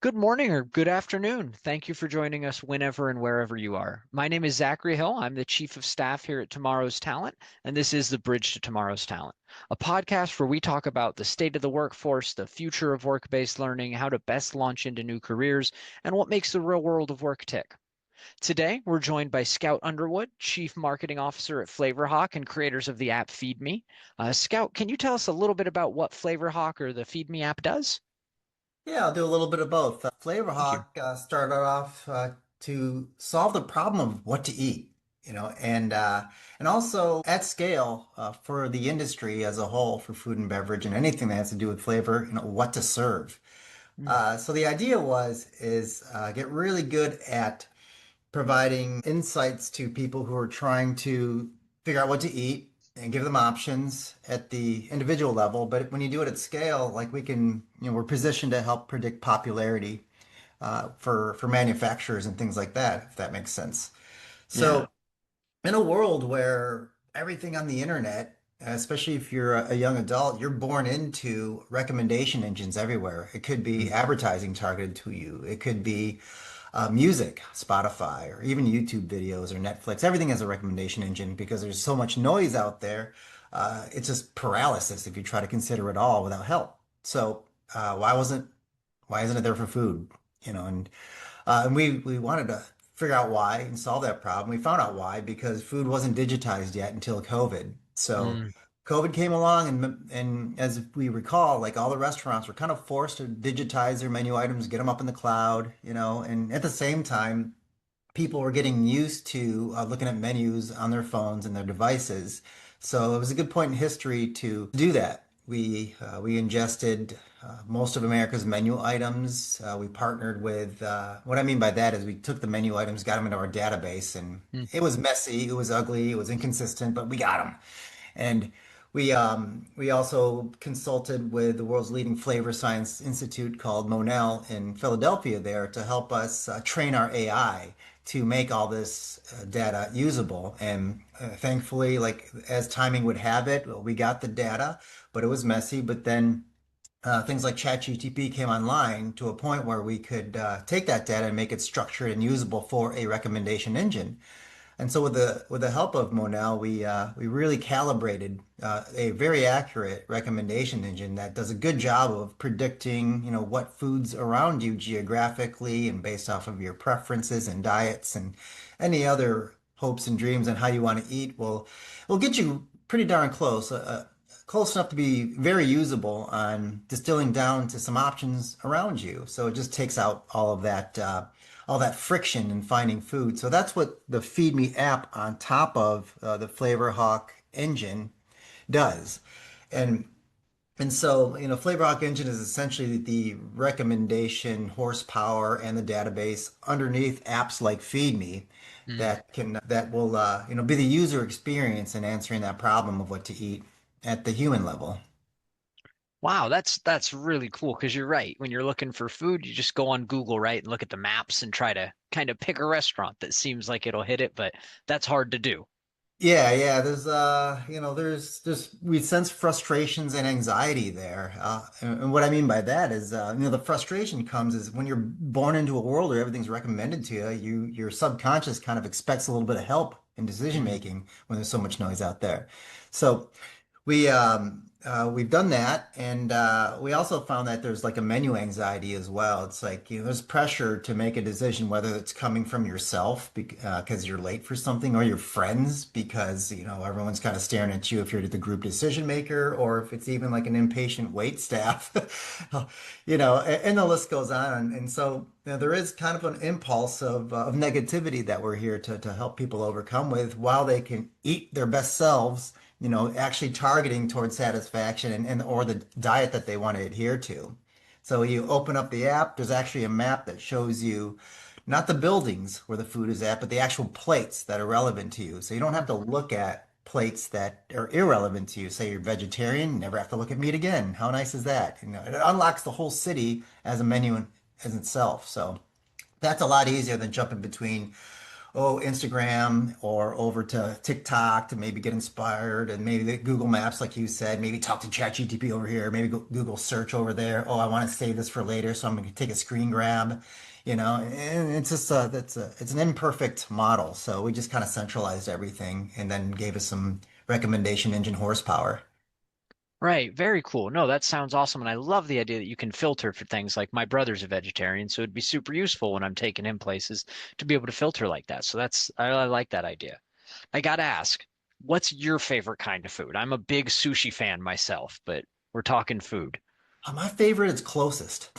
Good morning or good afternoon. Thank you for joining us whenever and wherever you are. My name is Zachary Hill. I'm the Chief of Staff here at Tomorrow's Talent, and this is the Bridge to Tomorrow's Talent, a podcast where we talk about the state of the workforce, the future of work-based learning, how to best launch into new careers, and what makes the real world of work tick. Today, we're joined by Scout Underwood, Chief Marketing Officer at Flavorhawk and creators of the app FeedMe. Scout, can you tell us a little bit about what Flavorhawk or the FeedMe app does? Yeah, I'll do a little bit of both. Thank you. Flavorhawk started off to solve the problem of what to eat, and also at scale for the industry as a whole, for food and beverage and anything that has to do with flavor, what to serve. Mm, So the idea is get really good at providing insights to people who are trying to figure out what to eat and give them options at the individual level. But when you do it at scale, like we're positioned to help predict popularity for manufacturers and things like that, if that makes sense. yeah. So in a world where everything on the internet, especially if you're a young adult, you're born into recommendation engines everywhere. It could be Mm, advertising targeted to you. It could be music, Spotify, or even YouTube videos or Netflix. Everything has a recommendation engine because there's so much noise out there. It's just paralysis if you try to consider it all without help. So why isn't it there for food? And we wanted to figure out why and solve that problem. We found out why because food wasn't digitized yet until COVID. So mm, COVID came along, and as we recall, like all the restaurants were kind of forced to digitize their menu items, get them up in the cloud, and at the same time, people were getting used to looking at menus on their phones and their devices. So it was a good point in history to do that. We ingested most of America's menu items. We partnered with what I mean by that is we took the menu items, got them into our database, and mm. it was messy, it was ugly, it was inconsistent, but we got them. And we also consulted with the world's leading flavor science institute called Monell in Philadelphia there to help us train our AI to make all this data usable. And thankfully, like as timing would have it, we got the data, but it was messy. But then things like ChatGPT came online to a point where we could take that data and make it structured and usable for a recommendation engine. And so with the help of Monel, we really calibrated a very accurate recommendation engine that does a good job of predicting, what foods around you geographically and based off of your preferences and diets and any other hopes and dreams and how you want to eat will get you pretty darn close, close enough to be very usable on distilling down to some options around you. So it just takes out all that friction in finding food. So that's what the Feed Me app on top of the Flavorhawk engine does. And so, Flavorhawk engine is essentially the recommendation horsepower and the database underneath apps like Feed Me Mm. that will be the user experience in answering that problem of what to eat at the human level. Wow, that's really cool because you're right. When you're looking for food, you just go on Google, right, and look at the maps and try to kind of pick a restaurant that seems like it'll hit it, but that's hard to do. Yeah, yeah. There's we sense frustrations and anxiety there. And what I mean by that is, the frustration comes is when you're born into a world where everything's recommended to you, your subconscious kind of expects a little bit of help in decision Mm. making when there's so much noise out there. So we've done that, and we also found that there's like a menu anxiety as well. It's like there's pressure to make a decision whether it's coming from yourself because you're late for something, or your friends because everyone's kind of staring at you if you're the group decision maker, or if it's even like an impatient wait staff, and the list goes on. And so there is kind of an impulse of negativity that we're here to help people overcome with while they can eat their best selves, actually targeting towards satisfaction and or the diet that they want to adhere to. So you open up the app, there's actually a map that shows you not the buildings where the food is at, but the actual plates that are relevant to you. So you don't have Mm. to look at plates that are irrelevant to you. Say you're vegetarian, never have to look at meat again. How nice is that? It unlocks the whole city as a menu as itself. So that's a lot easier than jumping between Instagram or over to TikTok to maybe get inspired, and maybe the Google Maps, like you said, maybe talk to ChatGPT over here, maybe Google search over there. Oh, I want to save this for later, so I'm going to take a screen grab, and it's just it's an imperfect model. So we just kind of centralized everything and then gave us some recommendation engine horsepower. Right, very cool. No, that sounds awesome. And I love the idea that you can filter for things like my brother's a vegetarian, so it'd be super useful when I'm taking him places to be able to filter like that. So I like that idea. I gotta ask, what's your favorite kind of food? I'm a big sushi fan myself, but we're talking food. My favorite is closest.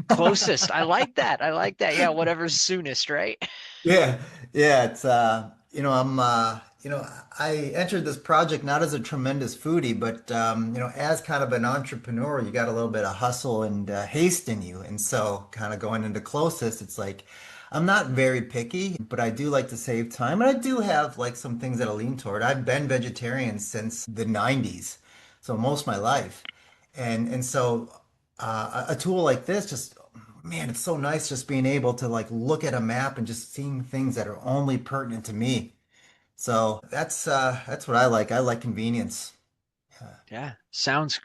Closest. I like that. I like that. Yeah, whatever's soonest, right? Yeah, yeah, it's I entered this project not as a tremendous foodie, but as kind of an entrepreneur, you got a little bit of hustle and haste in you. And so kind of going into closest, it's like I'm not very picky, but I do like to save time. And I do have like some things that I lean toward. I've been vegetarian since the 90s, so most of my life. And so a tool like this just man, it's so nice just being able to like look at a map and just seeing things that are only pertinent to me. So that's what I like. I like convenience. Yeah, sounds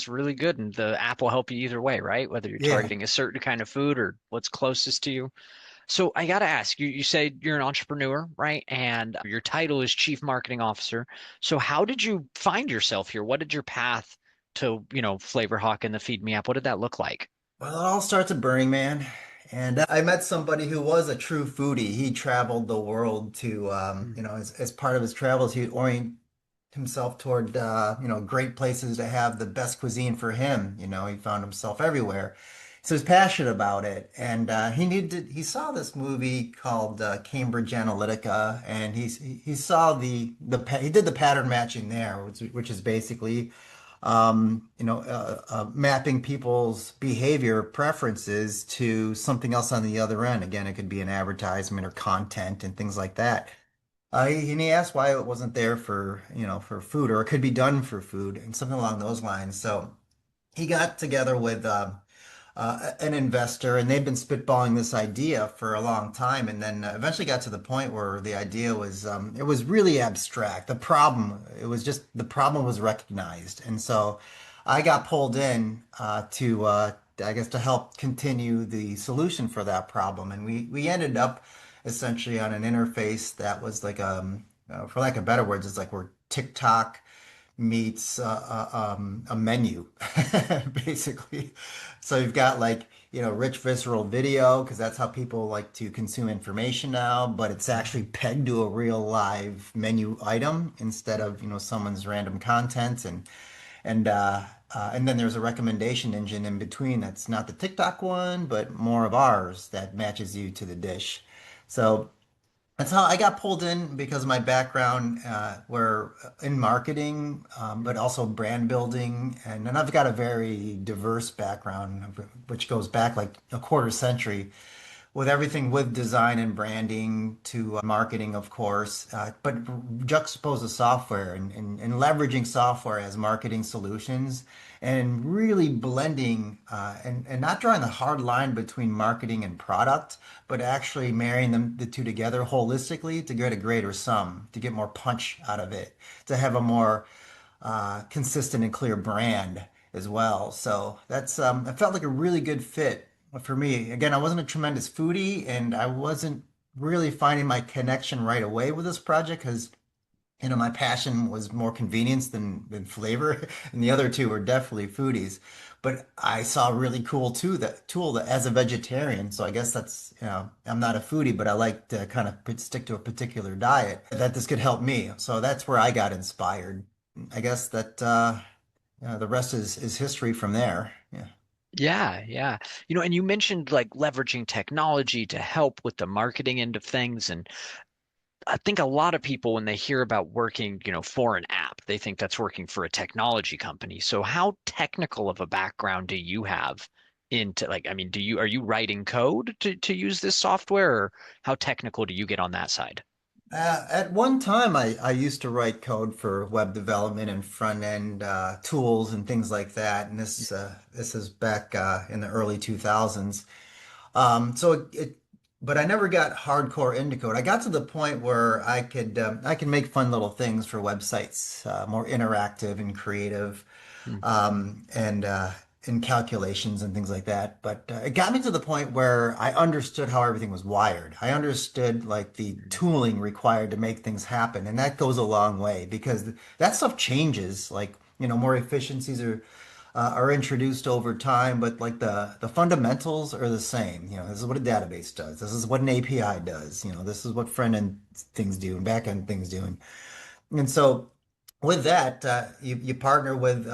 really good. And the app will help you either way, right? Whether you're Yeah. targeting a certain kind of food or what's closest to you. So I got to ask you, you say you're an entrepreneur, right? And your title is Chief Marketing Officer. So how did you find yourself here? What did your path to, Flavorhawk and the FeedMe app, what did that look like? Well, it all starts at Burning Man. And I met somebody who was a true foodie. He traveled the world to, Mm. as part of his travels, he orient himself toward, great places to have the best cuisine for him. He found himself everywhere. So he's passionate about it. And he saw this movie called Cambridge Analytica, and he saw he did the pattern matching there, which is basically mapping people's behavior preferences to something else on the other end. Again, it could be an advertisement or content and things like that. And he asked why it wasn't there for food, or it could be done for food and something along those lines. So he got together with an investor, and they've been spitballing this idea for a long time, and then eventually got to the point where the idea was it was really abstract. The problem was recognized, and so I got pulled in to I guess to help continue the solution for that problem, and we ended up essentially on an interface that was like for lack of better words, it's like where TikTok meets a menu, basically. So you've got like, rich visceral video because that's how people like to consume information now, but it's actually pegged to a real live menu item instead of, someone's random content and then there's a recommendation engine in between that's not the TikTok one, but more of ours that matches you to the dish. So that's how I got pulled in because of my background were in marketing, but also brand building. And then I've got a very diverse background, which goes back like a quarter century with everything with design and branding to marketing, of course, but juxtapose the software and leveraging software as marketing solutions and really blending and not drawing the hard line between marketing and product, but actually marrying the two together holistically to get a greater sum, to get more punch out of it, to have a more consistent and clear brand as well. So it felt like a really good fit for me. Again, I wasn't a tremendous foodie and I wasn't really finding my connection right away with this project because, my passion was more convenience than flavor. And the other two were definitely foodies. But I saw really cool too, that tool that as a vegetarian. So I guess that's, I'm not a foodie, but I like to kind of stick to a particular diet that this could help me. So that's where I got inspired. I guess that the rest is history from there. Yeah. Yeah, yeah. And you mentioned like leveraging technology to help with the marketing end of things. And I think a lot of people, when they hear about working, for an app, they think that's working for a technology company. So how technical of a background do you have into like, I mean, are you writing code to use this software, or how technical do you get on that side? At one time, I used to write code for web development and front end tools and things like that. And this is back in the early 2000s. So it but I never got hardcore into code. I got to the point where I can make fun little things for websites, more interactive and creative, Hmm. and in calculations and things like that. But it got me to the point where I understood how everything was wired. I understood like the tooling required to make things happen, and that goes a long way because that stuff changes. Like, more efficiencies are introduced over time, but like the fundamentals are the same. This is what a database does. This is what an API does. This is what front end things do and back end things do. And so with that, you partner with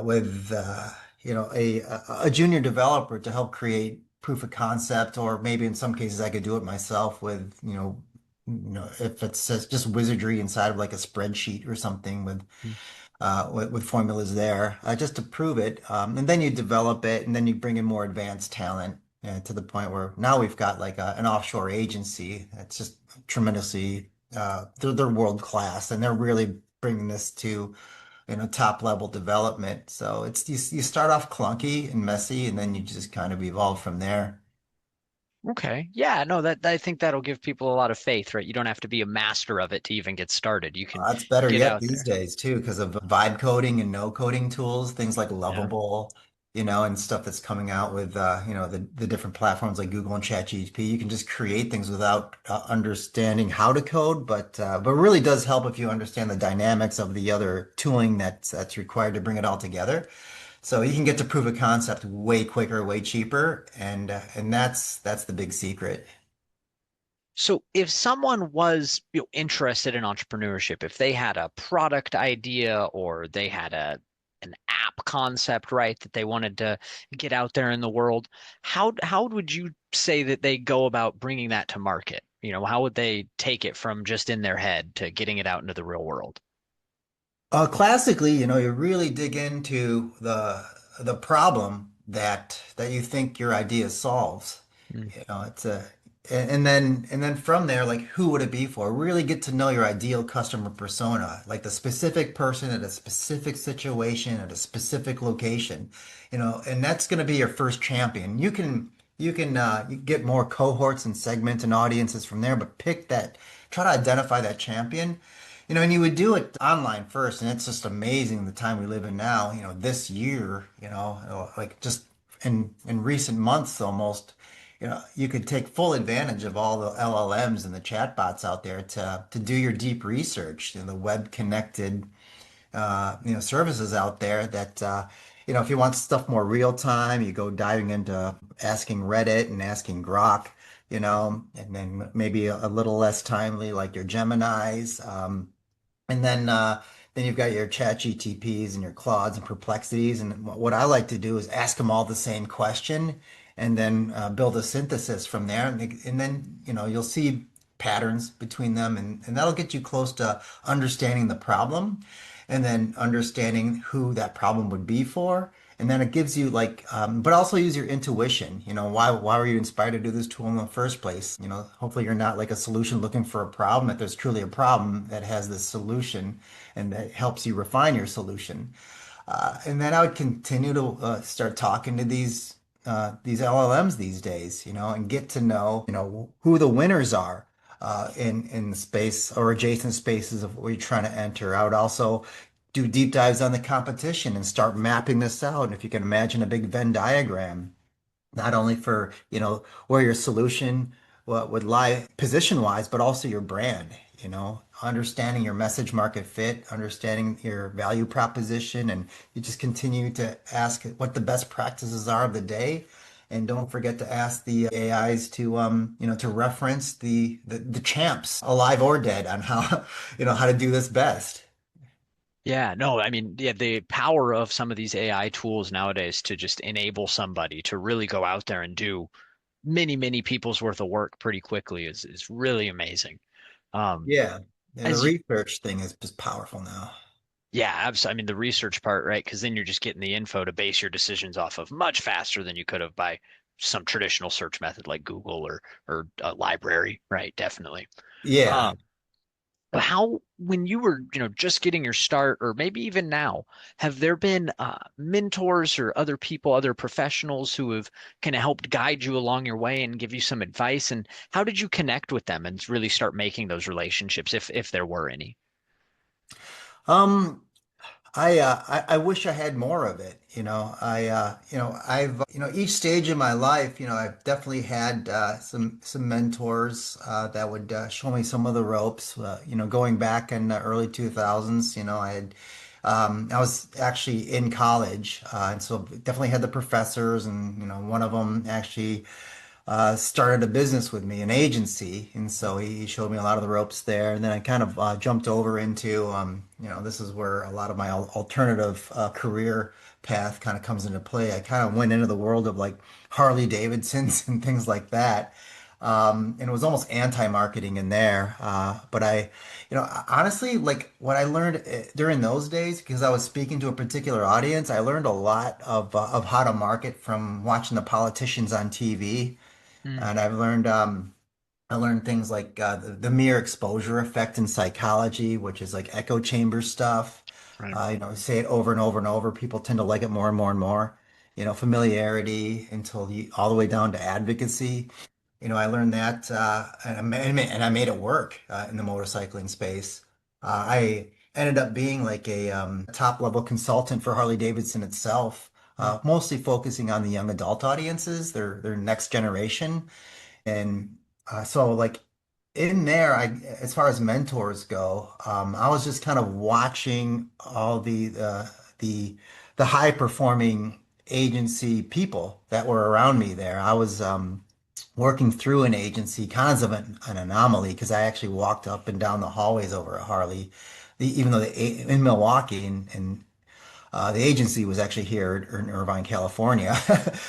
with a junior developer to help create proof of concept, or maybe in some cases I could do it myself with if it's just wizardry inside of like a spreadsheet or something with formulas there, just to prove it. And then you develop it, and then you bring in more advanced talent to the point where now we've got like an offshore agency that's just tremendously, they're world class, and they're really bringing this to, top level development. So you start off clunky and messy, and then you just kind of evolve from there. Okay. Yeah, no, that I think that'll give people a lot of faith, right? You don't have to be a master of it to even get started. You can It's better get yet out these there. days too, because of vibe coding and no coding tools, things like Yeah. Lovable, and stuff that's coming out with the different platforms like Google and ChatGPT. You can just create things without understanding how to code, but it really does help if you understand the dynamics of the other tooling that's required to bring it all together. So you can get to proof of concept way quicker, way cheaper, and that's the big secret. So if someone was, interested in entrepreneurship, if they had a product idea or they had an app concept, right, that they wanted to get out there in the world, how would you say that they go about bringing that to market? How would they take it from just in their head to getting it out into the real world? Classically, you really dig into the problem that you think your idea solves. Mm. It's a and then from there, like who would it be for? Really get to know your ideal customer persona, like the specific person at a specific situation at a specific location, and that's going to be your first champion. You get more cohorts and segments and audiences from there, but try to identify that champion. And you would do it online first, and it's just amazing the time we live in now. This year, like just in recent months almost, you could take full advantage of all the LLMs and the chatbots out there to do your deep research, the web connected services out there that if you want stuff more real time, you go diving into asking Reddit and asking Grok, and then maybe a little less timely like your Geminis. And then you've got your chat GTPs and your Claudes and Perplexities. And what I like to do is ask them all the same question and then build a synthesis from there. And then, you'll see patterns between them, and that'll get you close to understanding the problem and then understanding who that problem would be for. And then it gives you like, but also use your intuition. Why were you inspired to do this tool in the first place? Hopefully you're not like a solution looking for a problem, that there's truly a problem that has this solution and that helps you refine your solution. And then I would continue to start talking to these LLMs these days, and get to know, who the winners are in the space or adjacent spaces of what you're trying to enter. I would also do deep dives on the competition and start mapping this out. And if you can imagine a big Venn diagram, not only for, where your solution would lie position wise, but also your brand, understanding your message market fit, understanding your value proposition, and you just continue to ask what the best practices are of the day. And don't forget to ask the AIs to reference the champs, alive or dead, on how, how to do this best. Yeah, no, I mean, yeah, the power of some of these AI tools nowadays to just enable somebody to really go out there and do many people's worth of work pretty quickly is really amazing. Um, Yeah. And the as you, research thing is just powerful now. yeah, absolutely. I mean, the research part, right? Because then you're just getting the info to base your decisions off of much faster than you could have by some traditional search method like Google or a library, right? Definitely. Yeah. Um, How, when you were, just getting your start, or maybe even now, have there been mentors or other people, other professionals who have kind of helped guide you along your way and give you some advice? And how did you connect with them and really start making those relationships, if there were any? Um, I wish I had more of it. Each stage in my life, I've definitely had some mentors that would show me some of the ropes. Going back in the early 2000s, I was actually in college, and so definitely had the professors, and one of them actually started a business with me, an agency, and so he showed me a lot of the ropes there. And then I kind of jumped over into, this is where a lot of my alternative career path kind of comes into play. I kind of went into the world of like Harley Davidsons and things like that. And it was almost anti-marketing in there. But honestly, like what I learned during those days, because I was speaking to a particular audience, I learned a lot of how to market from watching the politicians on TV. Mm, And I learned things like the mere exposure effect in psychology, which is like echo chamber stuff. right. Say it over and over and over. People tend to like it more and more and more. Familiarity all the way down to advocacy. I learned that, and I made it work in the motorcycling space. I ended up being like a top level consultant for Harley Davidson itself, Mm, mostly focusing on the young adult audiences, their next generation. And so like in there, as far as mentors go, I was just kind of watching all the the high performing agency people that were around me there. I was working through an agency, kind of an anomaly because I actually walked up and down the hallways over at Harley, even though in Milwaukee, and the agency was actually here in Irvine, California.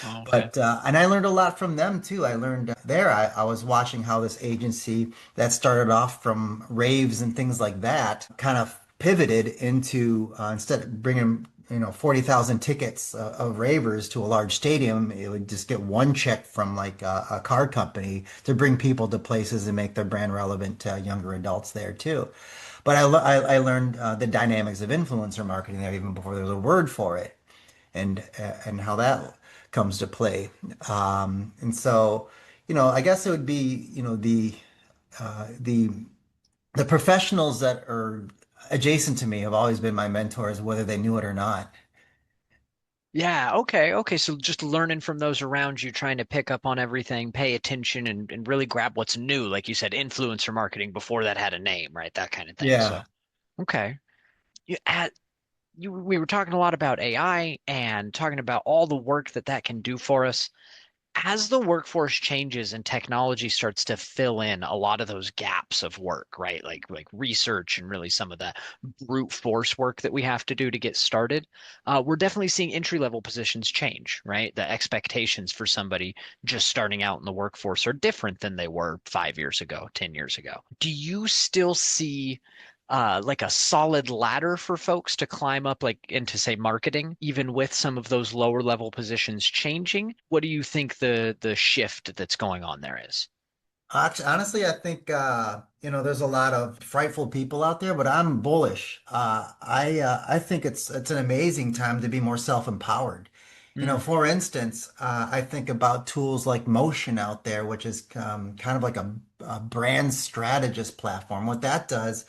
oh, okay. But and I learned a lot from them too. I learned there. I was watching how this agency that started off from raves and things like that kind of pivoted into instead of bringing 40,000 tickets of ravers to a large stadium, it would just get one check from like a car company to bring people to places and make their brand relevant to younger adults there too. But I learned the dynamics of influencer marketing there even before there was a word for it, and how that comes to play. And so, I guess it would be, the the professionals that are adjacent to me have always been my mentors, whether they knew it or not. Yeah, okay, okay. So just learning from those around you, trying to pick up on everything, pay attention, and really grab what's new. Like you said, influencer marketing before that had a name, right? That kind of thing. So, Yeah. okay. You, at, we were talking a lot about AI and talking about all the work that that can do for us. As the workforce changes and technology starts to fill in a lot of those gaps of work, right? Like research and really some of that brute force work that we have to do to get started, we're definitely seeing entry level positions change, right? The expectations for somebody just starting out in the workforce are different than they were 5 years ago, 10 years ago. Do you still see like a solid ladder for folks to climb up, like into, say, marketing, even with some of those lower level positions changing? What do you think the shift that's going on there is? Actually, honestly, I think there's a lot of frightful people out there, but I'm bullish. I think it's an amazing time to be more self-empowered. Mm, For instance, I think about tools like Motion out there, which is kind of like a brand strategist platform. What that does,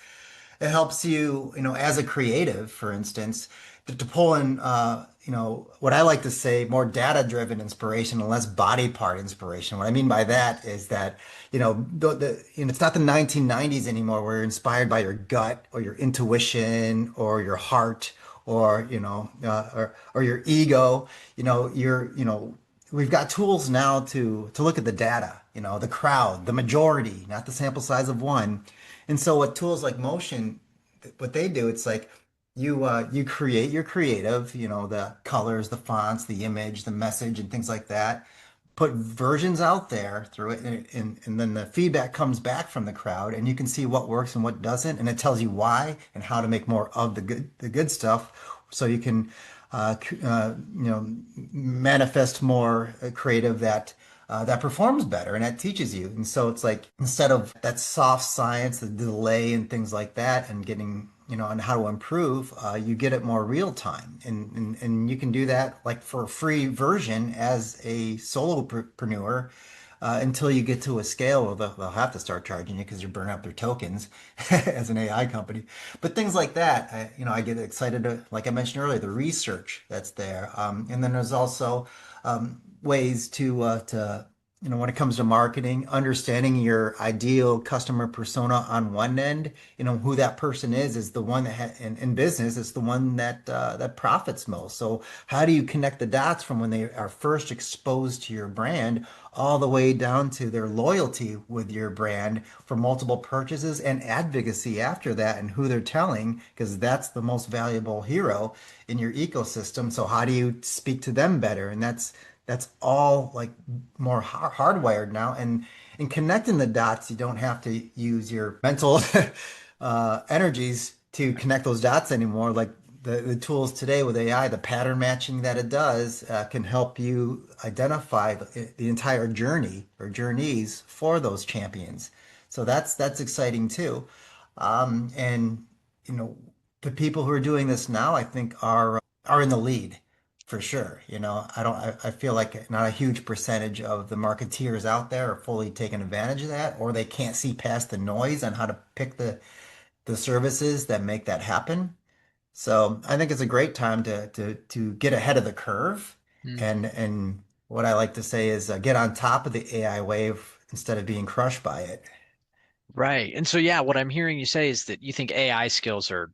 it helps you, as a creative, for instance, to pull in, what I like to say, more data-driven inspiration and less body part inspiration. What I mean by that is that, it's not the 1990s anymore where you're inspired by your gut or your intuition or your heart or, or your ego. We've got tools now to look at the data, the crowd, the majority, not the sample size of one. And so what tools like Motion, what they do, it's like you create your creative, the colors, the fonts, the image, the message, and things like that. Put versions out there through it, and then the feedback comes back from the crowd, and you can see what works and what doesn't, and it tells you why and how to make more of the good stuff, so you can manifest more creative that that performs better and that teaches you. And so it's like instead of that soft science, the delay and things like that, and getting, on how to improve, you get it more real time. And you can do that like for a free version as a solopreneur until you get to a scale where they'll have to start charging you because you're burning up their tokens as an AI company. But things like that, I get excited to, like I mentioned earlier, the research that's there. And then there's also ways to when it comes to marketing, understanding your ideal customer persona on one end, who that person is the one that in business, it's the one that profits most. So how do you connect the dots from when they are first exposed to your brand all the way down to their loyalty with your brand for multiple purchases and advocacy after that and who they're telling, because that's the most valuable hero in your ecosystem. So how do you speak to them better? And that's all like more hardwired now. And in connecting the dots, you don't have to use your mental energies to connect those dots anymore. Like the tools today with AI, the pattern matching that it does can help you identify the entire journey or journeys for those champions. So that's exciting too. And you know, the people who are doing this now, I think, are in the lead for sure. I feel like not a huge percentage of the marketeers out there are fully taking advantage of that, or they can't see past the noise on how to pick the services that make that happen. So I think it's a great time to get ahead of the curve, Mm. and what I like to say is get on top of the AI wave instead of being crushed by it. Right. And so, yeah, what I'm hearing you say is that you think AI skills are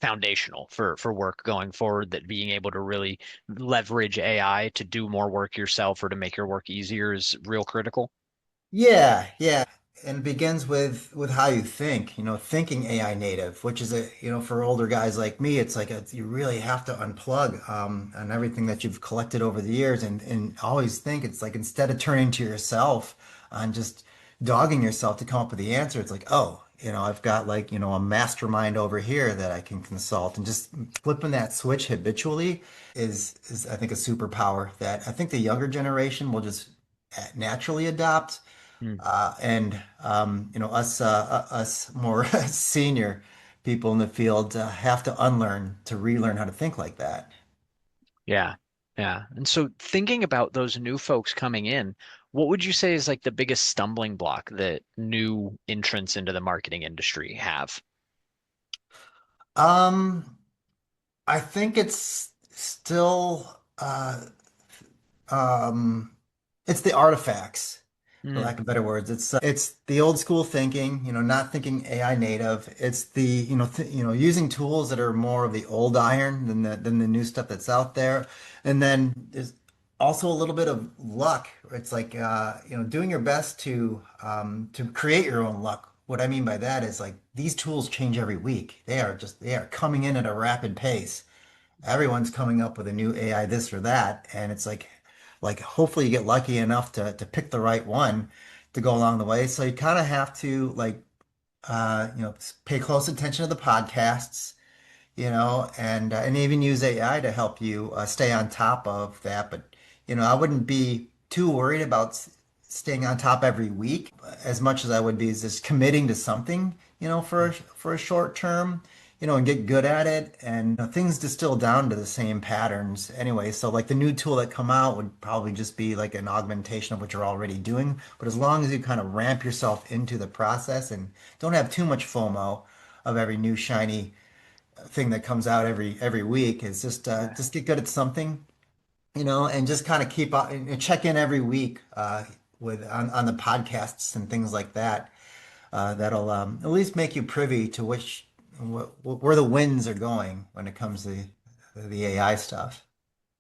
foundational for work going forward, that being able to really leverage AI to do more work yourself or to make your work easier is real critical. Yeah, yeah. And it begins with how you think, thinking AI native, which is for older guys like me, it's like you really have to unplug on everything that you've collected over the years and always think it's like instead of turning to yourself on just dogging yourself to come up with the answer, it's like, oh, I've got like, a mastermind over here that I can consult and just flipping that switch habitually is I think a superpower that I think the younger generation will just naturally adopt Mm. us more senior people in the field have to unlearn to relearn how to think like that. Yeah. Yeah. And so thinking about those new folks coming in, what would you say is like the biggest stumbling block that new entrants into the marketing industry have? Um, I think it's still um, it's the artifacts, for Mm. lack of better words. It's the old school thinking, not thinking AI native. It's the, using tools that are more of the old iron than the new stuff that's out there. And then there's also a little bit of luck. It's like doing your best to create your own luck. What I mean by that is like these tools change every week. They are coming in at a rapid pace. Everyone's coming up with a new AI this or that, and it's like hopefully you get lucky enough to pick the right one to go along the way. So you kind of have to like pay close attention to the podcasts, and even use AI to help you stay on top of that. But I wouldn't be too worried about staying on top every week as much as I would be just committing to something, for a short term, and get good at it. And things distill down to the same patterns anyway. So like the new tool that come out would probably just be like an augmentation of what you're already doing. But as long as you kind of ramp yourself into the process and don't have too much FOMO of every new shiny thing that comes out every week is just get good at something, and just kind of keep up and check in every week with on the podcasts and things like that. That'll at least make you privy to where the winds are going when it comes to the AI stuff.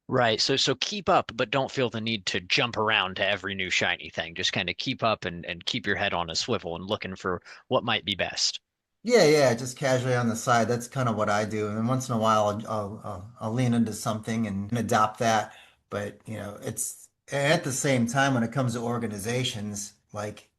Right. So keep up, but don't feel the need to jump around to every new shiny thing. Just kind of keep up and keep your head on a swivel and looking for what might be best. Yeah, yeah, just casually on the side. That's kind of what I do. And then once in a while, I'll lean into something and adopt that. But it's at the same time when it comes to organizations, like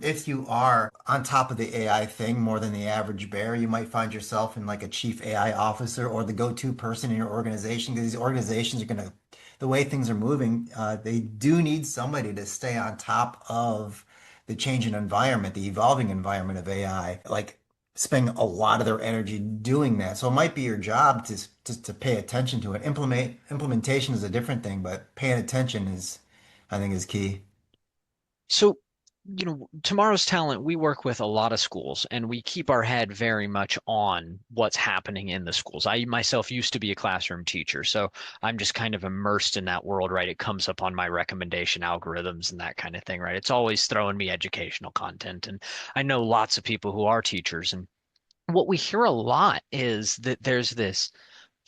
if you are on top of the AI thing more than the average bear, you might find yourself in like a chief AI officer or the go-to person in your organization because these organizations are going to the way things are moving, they do need somebody to stay on top of the changing environment, the evolving environment of AI, like spending a lot of their energy doing that. So it might be your job to pay attention to it. Implementation is a different thing, but paying attention is, I think, is key. So, tomorrow's talent, we work with a lot of schools and we keep our head very much on what's happening in the schools. I myself used to be a classroom teacher, so I'm just kind of immersed in that world, right? It comes up on my recommendation algorithms and that kind of thing, right? It's always throwing me educational content. And I know lots of people who are teachers. And what we hear a lot is that there's this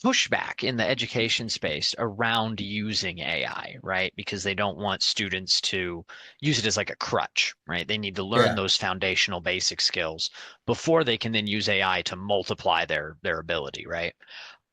pushback in the education space around using AI, right? Because they don't want students to use it as like a crutch, right? They need to learn Yeah. those foundational basic skills before they can then use AI to multiply their ability, right?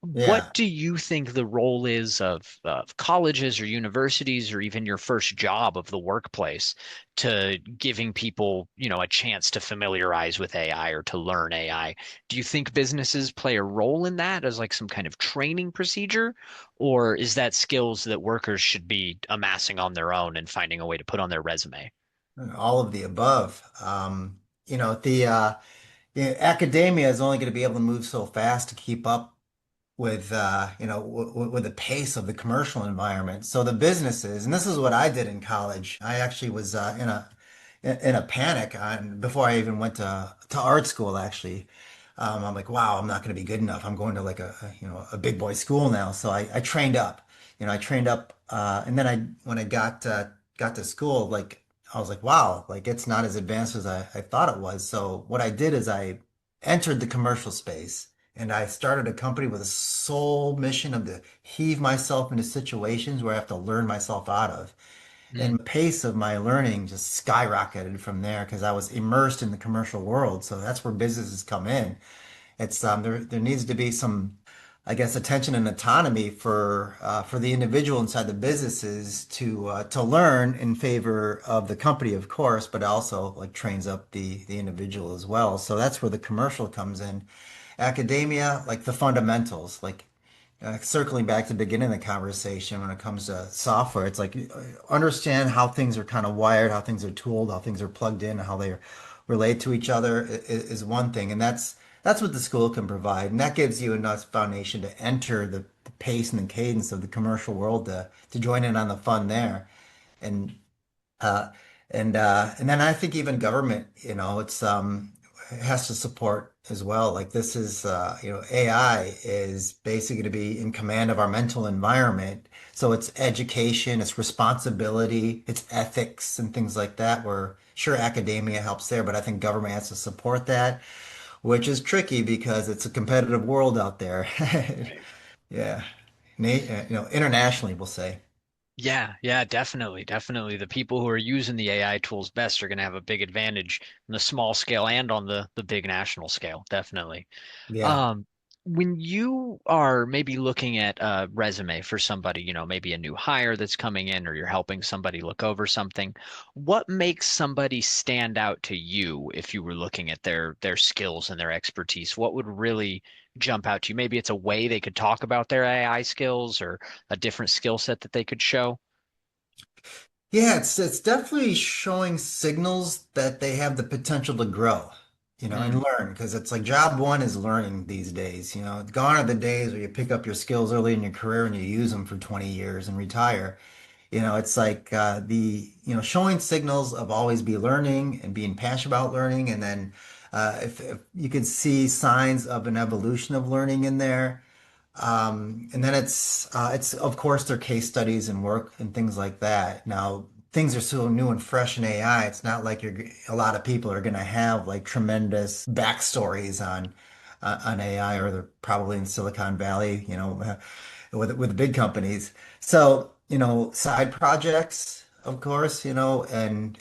What Yeah. do you think the role is of colleges or universities or even your first job of the workplace to giving people, a chance to familiarize with AI or to learn AI? Do you think businesses play a role in that as like some kind of training procedure, or is that skills that workers should be amassing on their own and finding a way to put on their resume? All of the above. You know, academia is only going to be able to move so fast to keep up with with the pace of the commercial environment. So the businesses, and this is what I did in college. I actually was in a panic before I even went to art school. Actually, I'm like, wow, I'm not going to be good enough. I'm going to like a big boy school now. So I trained up. I trained up, and then I when I got to school, like I was like, wow, like it's not as advanced as I thought it was. So what I did is I entered the commercial space. And I started a company with a sole mission of to heave myself into situations where I have to learn myself out of. Mm, And the pace of my learning just skyrocketed from there because I was immersed in the commercial world. So that's where businesses come in. It's there needs to be some, I guess, attention and autonomy for the individual inside the businesses to learn in favor of the company, of course, but also like trains up the individual as well. So that's where the commercial comes in. Academia, like the fundamentals, like circling back to the beginning of the conversation when it comes to software, it's like understand how things are kind of wired, how things are tooled, how things are plugged in, how they relate to each other is one thing, and that's what the school can provide, and that gives you enough foundation to enter the pace and the cadence of the commercial world to join in on the fun there, and uh, and then I think even government, it has to support as well. Like this is AI is basically to be in command of our mental environment. So it's education, it's responsibility, it's ethics and things like that. Where sure academia helps there, but I think government has to support that, which is tricky because it's a competitive world out there. right. Yeah. Internationally, we'll say. Yeah, yeah, definitely, definitely. The people who are using the AI tools best are going to have a big advantage on the small scale and on the big national scale, definitely. Yeah. Um, when you are maybe looking at a resume for somebody, maybe a new hire that's coming in, or you're helping somebody look over something, what makes somebody stand out to you if you were looking at their skills and their expertise? What would really jump out to you? Maybe it's a way they could talk about their AI skills or a different skill set that they could show. Yeah, it's definitely showing signals that they have the potential to grow, and Mm, learn because it's like job one is learning these days. Gone are the days where you pick up your skills early in your career and you use them for 20 years and retire. It's like showing signals of always be learning and being passionate about learning, and then if you could see signs of an evolution of learning in there. And then it's of course their case studies and work and things like that. Now things are so new and fresh in AI. It's not like a lot of people are going to have like tremendous backstories on AI, or they're probably in Silicon Valley, with the big companies. So, side projects, of course, and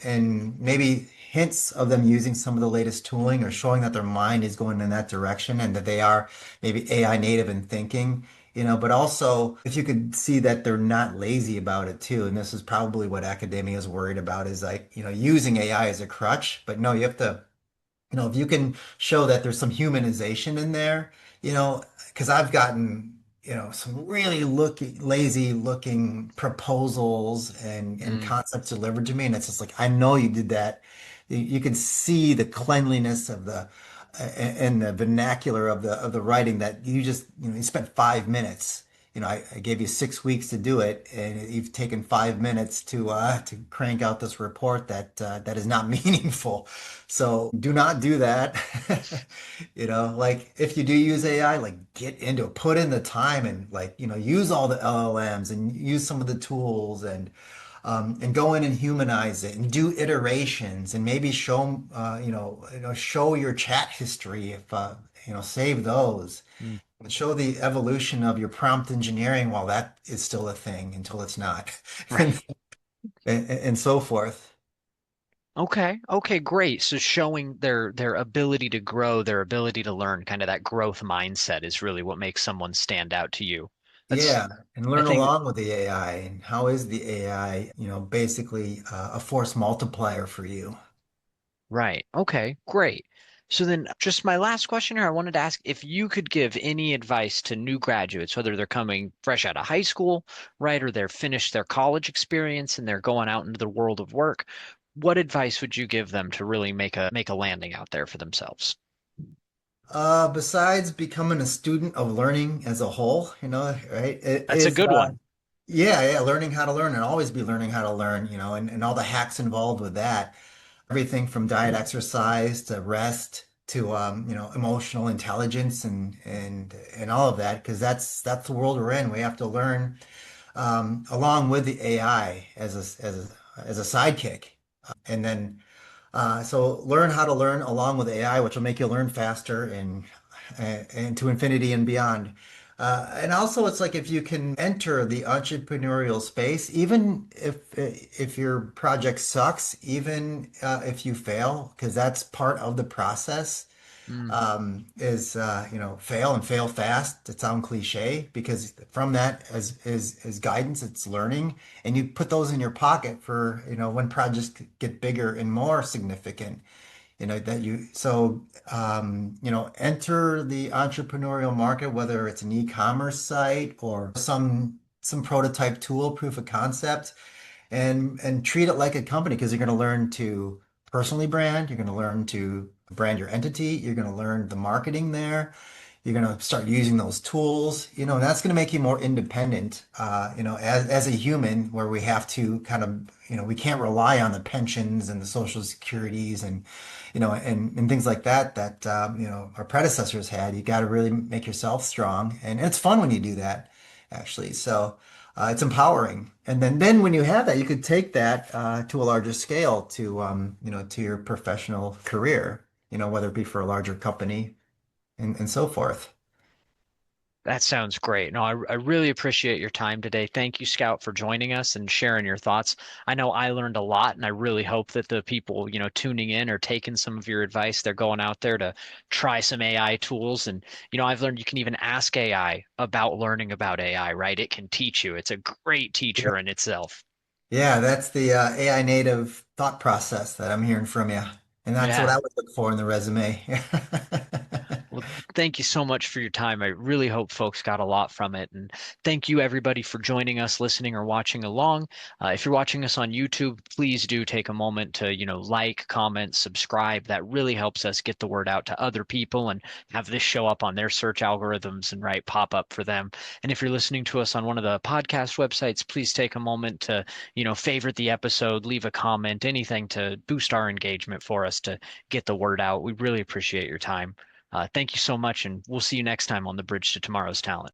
maybe hints of them using some of the latest tooling or showing that their mind is going in that direction and that they are maybe AI native in thinking, but also if you could see that they're not lazy about it too. And this is probably what academia is worried about is like, using AI as a crutch, but no, you have to if you can show that there's some humanization in there, because I've gotten some really lazy looking proposals and Mm, concepts delivered to me. And it's just like, I know you did that. You can see the cleanliness of and the vernacular of the writing that you spent 5 minutes. I gave you 6 weeks to do it, and you've taken 5 minutes to crank out this report that is not meaningful. So do not do that. Like if you do use AI, like get into it, put in the time and like, use all the LLMs and use some of the tools and go in and humanize it and do iterations and maybe show your chat history if save those mm, and show the evolution of your prompt engineering while that is still a thing until it's not and, right. and so forth. Okay. Okay, great. So showing their ability to grow, their ability to learn, kind of that growth mindset is really what makes someone stand out to you. That's, Yeah, and I learn think, along with the AI and how is the AI, basically a force multiplier for you. right. Okay, great. So then just my last question here, I wanted to ask if you could give any advice to new graduates, whether they're coming fresh out of high school, right, or they're finished their college experience and they're going out into the world of work, what advice would you give them to really make a landing out there for themselves? Besides becoming a student of learning as a whole, right? It That's a is good one. yeah, learning how to learn and always be learning how to learn, and all the hacks involved with that. Everything from diet, exercise to rest to emotional intelligence and all of that, because that's the world we're in. We have to learn along with the AI as a sidekick. And then so learn how to learn along with AI, which will make you learn faster and to infinity and beyond. And also, it's like if you can enter the entrepreneurial space, even if your project sucks, even if you fail, because that's part of the process Mm, is fail and fail fast to sound cliche because from that as guidance it's learning and you put those in your pocket for when projects get bigger and more significant that you so enter the entrepreneurial market whether it's an e-commerce site or some prototype tool proof of concept and treat it like a company because you're going to learn to personally brand, you're going to learn to brand your entity, you're going to learn the marketing there, you're going to start using those tools, and that's going to make you more independent, as a human where we have to kind of, we can't rely on the pensions and the social securities and things like that our predecessors had. You got to really make yourself strong, and it's fun when you do that, actually. So it's empowering. And then when you have that, you could take that to a larger scale to your professional career, whether it be for a larger company and so forth. that sounds great. No, I really appreciate your time today. Thank you, Scout, for joining us and sharing your thoughts. I know I learned a lot, and I really hope that the people, tuning in are taking some of your advice. They're going out there to try some AI tools. And, I've learned you can even ask AI about learning about AI, right? It can teach you. It's a great teacher Yep. in itself. Yeah, that's the AI native thought process that I'm hearing from you. And that's what Yeah. I would look for in the resume. Well, thank you so much for your time. I really hope folks got a lot from it. And thank you, everybody, for joining us, listening, or watching along. If you're watching us on YouTube, please do take a moment to, like, comment, subscribe. That really helps us get the word out to other people and have this show up on their search algorithms and, right, pop up for them. And if you're listening to us on one of the podcast websites, please take a moment to, favorite the episode, leave a comment, anything to boost our engagement for us to get the word out. We really appreciate your time. Thank you so much, and we'll see you next time on the Bridge to Tomorrow's Talent.